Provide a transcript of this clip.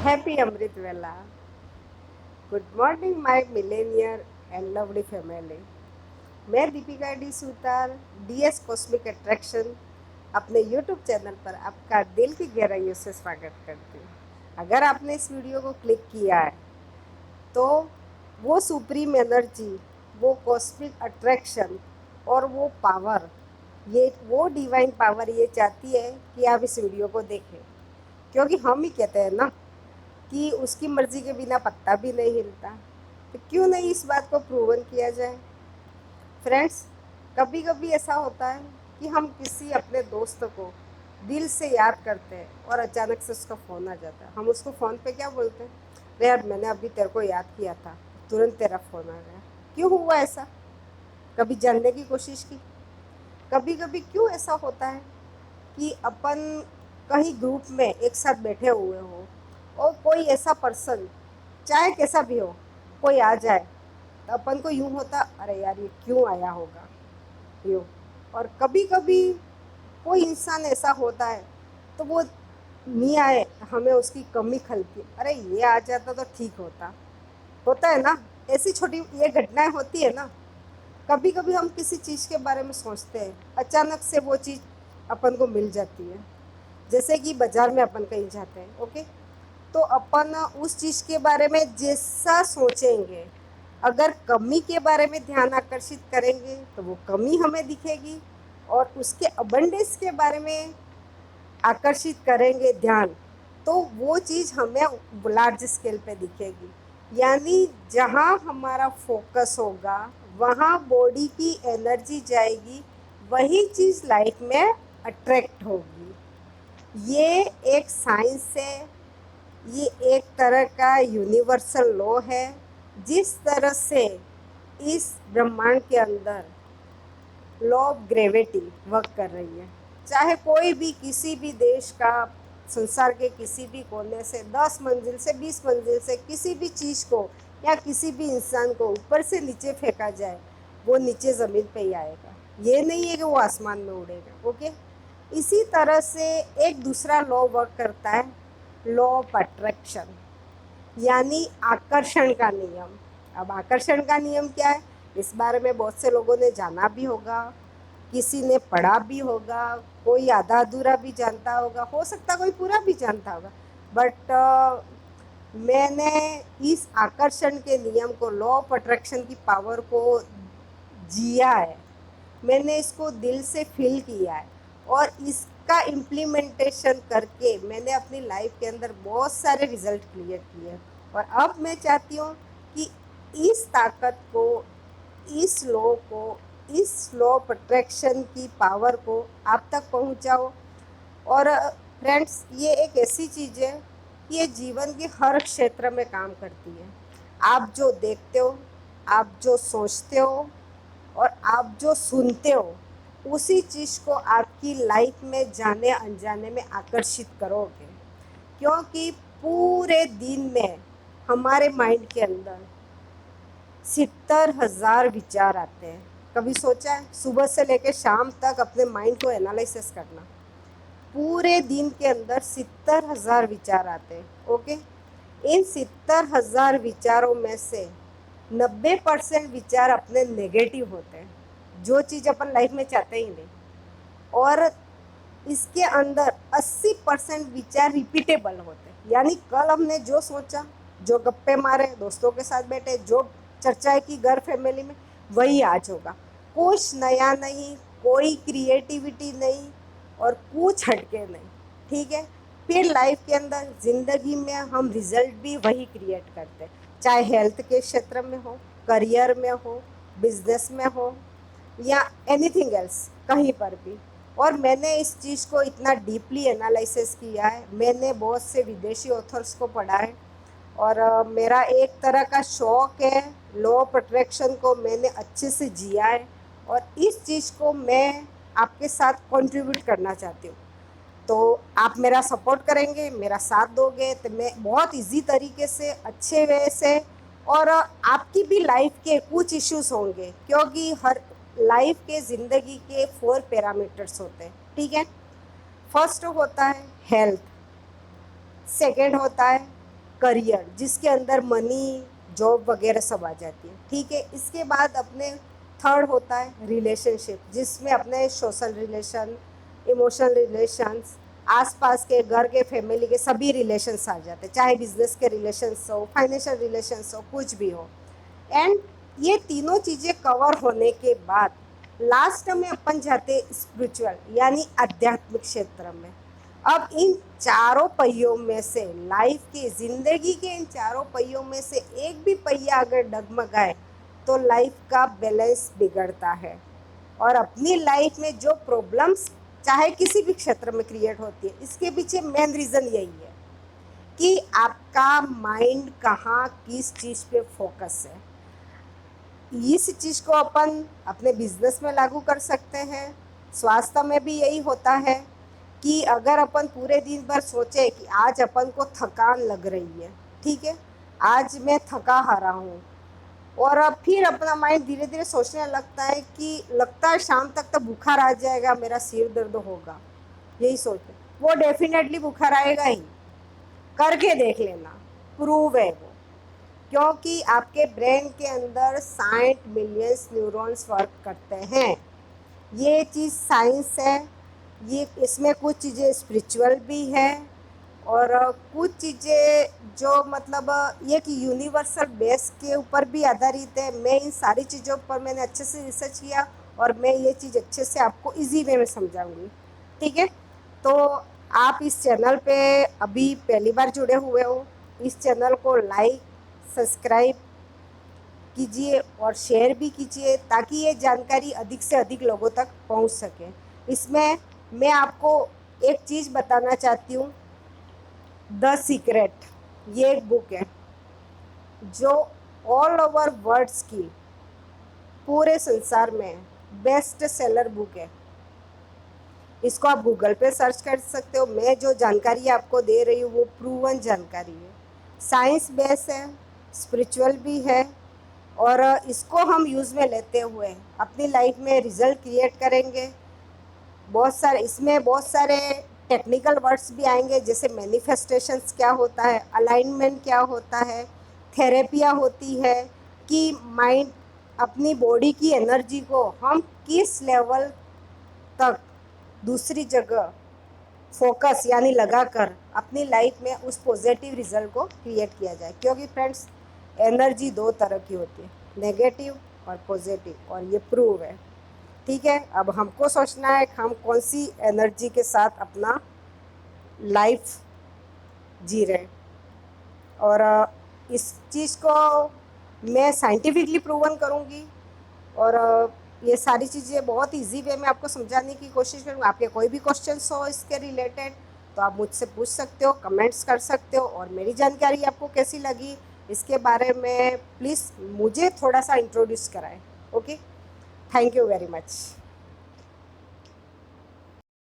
Happy Amrit Vela. Good morning, my millennial and lovely family. मैं Deepika D Sutar DS cosmic attraction अपने YouTube channel पर आपका दिल की गहराइयों से स्वागत करती हूँ। अगर आपने इस वीडियो को क्लिक किया है तो वो सुप्रीम एनर्जी, वो कॉस्मिक अट्रैक्शन और वो पावर, ये वो डिवाइन पावर ये चाहती है कि आप इस वीडियो को देखें, क्योंकि हम ही कहते हैं ना कि उसकी मर्जी के बिना पत्ता भी नहीं हिलता। तो क्यों नहीं इस बात को प्रूवन किया जाए। फ्रेंड्स, कभी कभी ऐसा होता है कि हम किसी अपने दोस्त को दिल से याद करते हैं और अचानक से उसका फ़ोन आ जाता है। हम उसको फ़ोन पे क्या बोलते हैं? अरे यार, मैंने अभी तेरे को याद किया था, तुरंत तेरा फ़ोन आ गया। क्यों हुआ ऐसा? कभी जानने की कोशिश की? कभी कभी क्यों ऐसा होता है कि अपन कहीं ग्रुप में एक साथ बैठे हुए हो और कोई ऐसा पर्सन, चाहे कैसा भी हो, कोई आ जाए तो अपन को यूं होता, अरे यार ये क्यों आया होगा, यूं। और कभी कभी कोई इंसान ऐसा होता है तो वो नहीं आए, हमें उसकी कमी खलती, अरे ये आ जाता तो ठीक होता है ना। ऐसी छोटी ये घटनाएं होती है ना। कभी कभी हम किसी चीज़ के बारे में सोचते हैं, अचानक से वो चीज़ अपन को मिल जाती है। जैसे कि बाजार में अपन कहीं जाते हैं, ओके, तो अपन उस चीज़ के बारे में जैसा सोचेंगे, अगर कमी के बारे में ध्यान आकर्षित करेंगे तो वो कमी हमें दिखेगी, और उसके अबंडेंस के बारे में आकर्षित करेंगे ध्यान, तो वो चीज़ हमें लार्ज स्केल पे दिखेगी। यानी जहाँ हमारा फोकस होगा वहाँ बॉडी की एनर्जी जाएगी, वही चीज़ लाइफ में अट्रैक्ट होगी। ये एक साइंस है, ये एक तरह का यूनिवर्सल लॉ है। जिस तरह से इस ब्रह्मांड के अंदर लॉ ऑफ ग्रेविटी वर्क कर रही है, चाहे कोई भी किसी भी देश का, संसार के किसी भी कोने से 10 मंजिल से 20 मंजिल से किसी भी चीज़ को या किसी भी इंसान को ऊपर से नीचे फेंका जाए, वो नीचे ज़मीन पे ही आएगा। ये नहीं है कि वो आसमान में उड़ेगा, ओके। इसी तरह से एक दूसरा लॉ वर्क करता है, लॉ ऑफ अट्रैक्शन, यानी आकर्षण का नियम। अब आकर्षण का नियम क्या है, इस बारे में बहुत से लोगों ने जाना भी होगा, किसी ने पढ़ा भी होगा, कोई आधा अधूरा भी जानता होगा, हो सकता कोई पूरा भी जानता होगा। बट मैंने इस आकर्षण के नियम को, लॉ ऑफ अट्रैक्शन की पावर को जिया है। मैंने इसको दिल से फील किया है और इसका इम्प्लीमेंटेशन करके मैंने अपनी लाइफ के अंदर बहुत सारे रिजल्ट क्रिएट किए। और अब मैं चाहती हूँ कि इस ताकत को, इस लॉ को, इस लॉ ऑफ अट्रैक्शन की पावर को आप तक पहुँचाओ। और फ्रेंड्स, ये एक ऐसी चीज़ है कि ये जीवन के हर क्षेत्र में काम करती है। आप जो देखते हो, आप जो सोचते हो और आप जो सुनते हो, उसी चीज़ को आपकी लाइफ में जाने अनजाने में आकर्षित करोगे। क्योंकि पूरे दिन में हमारे माइंड के अंदर 70,000 विचार आते हैं। कभी सोचा है सुबह से लेकर शाम तक अपने माइंड को एनालिसिस करना? पूरे दिन के अंदर 70,000 विचार आते हैं, ओके। इन 70,000 विचारों में से 90% विचार अपने नेगेटिव होते हैं, जो चीज़ अपन लाइफ में चाहते ही नहीं। और इसके अंदर 80% विचार रिपीटेबल होते हैं, यानी कल हमने जो सोचा, जो गप्पे मारे, दोस्तों के साथ बैठे, जो चर्चाएं की घर फैमिली में, वही आज होगा। कुछ नया नहीं, कोई क्रिएटिविटी नहीं और कुछ हटके नहीं, ठीक है। फिर लाइफ के अंदर, ज़िंदगी में हम रिजल्ट भी वही क्रिएट करते हैं, चाहे हेल्थ के क्षेत्र में हो, करियर में हो, बिजनेस में हो या एनीथिंग एल्स, कहीं पर भी। और मैंने इस चीज़ को इतना डीपली एनालिसिस किया है, मैंने बहुत से विदेशी ऑथर्स को पढ़ा है और मेरा एक तरह का शौक़ है, लॉ ऑफ अट्रैक्शन को मैंने अच्छे से जिया है और इस चीज़ को मैं आपके साथ कंट्रीब्यूट करना चाहती हूँ। तो आप मेरा सपोर्ट करेंगे, मेरा साथ दोगे तो मैं बहुत इजी तरीके से, अच्छे वे से, और आपकी भी लाइफ के कुछ इश्यूज होंगे, क्योंकि हर लाइफ के, ज़िंदगी के 4 पैरामीटर्स होते हैं, ठीक है। फर्स्ट होता है हेल्थ, सेकंड होता है करियर जिसके अंदर मनी, जॉब वगैरह सब आ जाती है, ठीक है। इसके बाद अपने थर्ड होता है रिलेशनशिप, जिसमें अपने सोशल रिलेशन, इमोशनल रिलेशंस, आसपास के घर के फैमिली के सभी रिलेशंस आ जाते हैं, चाहे बिजनेस के रिलेशंस हो, फाइनेंशियल रिलेशंस हो, कुछ भी हो। एंड ये तीनों चीज़ें कवर होने के बाद लास्ट में अपन जाते स्पिरिचुअल यानी आध्यात्मिक क्षेत्र में। अब इन चारों पहियों में से लाइफ की ज़िंदगी के इन चारों पहियों में से एक भी पहिया अगर डगमगाए तो लाइफ का बैलेंस बिगड़ता है। और अपनी लाइफ में जो प्रॉब्लम्स चाहे किसी भी क्षेत्र में क्रिएट होती है, इसके पीछे मेन रीज़न यही है कि आपका माइंड कहाँ किस चीज़ पे फोकस है। इस चीज़ को अपन अपने बिजनेस में लागू कर सकते हैं। स्वास्थ्य में भी यही होता है कि अगर अपन पूरे दिन भर सोचे कि आज अपन को थकान लग रही है, ठीक है, आज मैं थका हारा हूँ, और अब फिर अपना माइंड धीरे धीरे सोचने लगता है कि लगता है शाम तक तो बुखार आ जाएगा, मेरा सिर दर्द होगा, यही सोचते, वो डेफिनेटली बुखार आएगा ही। करके देख लेना, प्रूव है वो। क्योंकि आपके ब्रेन के अंदर 60 मिलियंस न्यूरॉन्स वर्क करते हैं। ये चीज़ साइंस है। ये इसमें कुछ चीज़ें स्पिरिचुअल भी है और कुछ चीज़ें जो मतलब ये कि यूनिवर्सल बेस के ऊपर भी आधारित है। मैं इन सारी चीज़ों पर मैंने अच्छे से रिसर्च किया और मैं ये चीज़ अच्छे से आपको इजी वे में समझाऊंगी, ठीक है। तो आप इस चैनल पे अभी पहली बार जुड़े हुए हो, इस चैनल को लाइक, सब्सक्राइब कीजिए और शेयर भी कीजिए ताकि ये जानकारी अधिक से अधिक लोगों तक पहुंच सके। इसमें मैं आपको एक चीज़ बताना चाहती हूँ, द सीक्रेट, ये एक बुक है जो ऑल ओवर वर्ड्स की पूरे संसार में बेस्ट सेलर बुक है। इसको आप गूगल पे सर्च कर सकते हो। मैं जो जानकारी आपको दे रही हूँ वो प्रूवन जानकारी है, साइंस बेस है, स्पिरिचुअल भी है, और इसको हम यूज़ में लेते हुए अपनी लाइफ में रिजल्ट क्रिएट करेंगे। बहुत सारे टेक्निकल वर्ड्स भी आएंगे, जैसे मैनिफेस्टेशंस क्या होता है, अलाइनमेंट क्या होता है, थेरेपिया होती है कि माइंड अपनी बॉडी की एनर्जी को हम किस लेवल तक दूसरी जगह फोकस यानी लगाकर अपनी लाइफ में उस पॉजिटिव रिजल्ट को क्रिएट किया जाए। क्योंकि फ्रेंड्स, एनर्जी दो तरह की होती है, नेगेटिव और पॉजिटिव, और ये प्रूव है, ठीक है। अब हमको सोचना है कि हम कौन सी एनर्जी के साथ अपना लाइफ जी रहे हैं। और इस चीज़ को मैं साइंटिफिकली प्रूवन करूँगी और ये सारी चीज़ें बहुत इजी वे में आपको समझाने की कोशिश करूँगी। आपके कोई भी क्वेश्चंस हो इसके रिलेटेड तो आप मुझसे पूछ सकते हो, कमेंट्स कर सकते हो, और मेरी जानकारी आपको कैसी लगी इसके बारे में प्लीज़ मुझे थोड़ा सा इंट्रोड्यूस कराएं। Okay, thank you very much.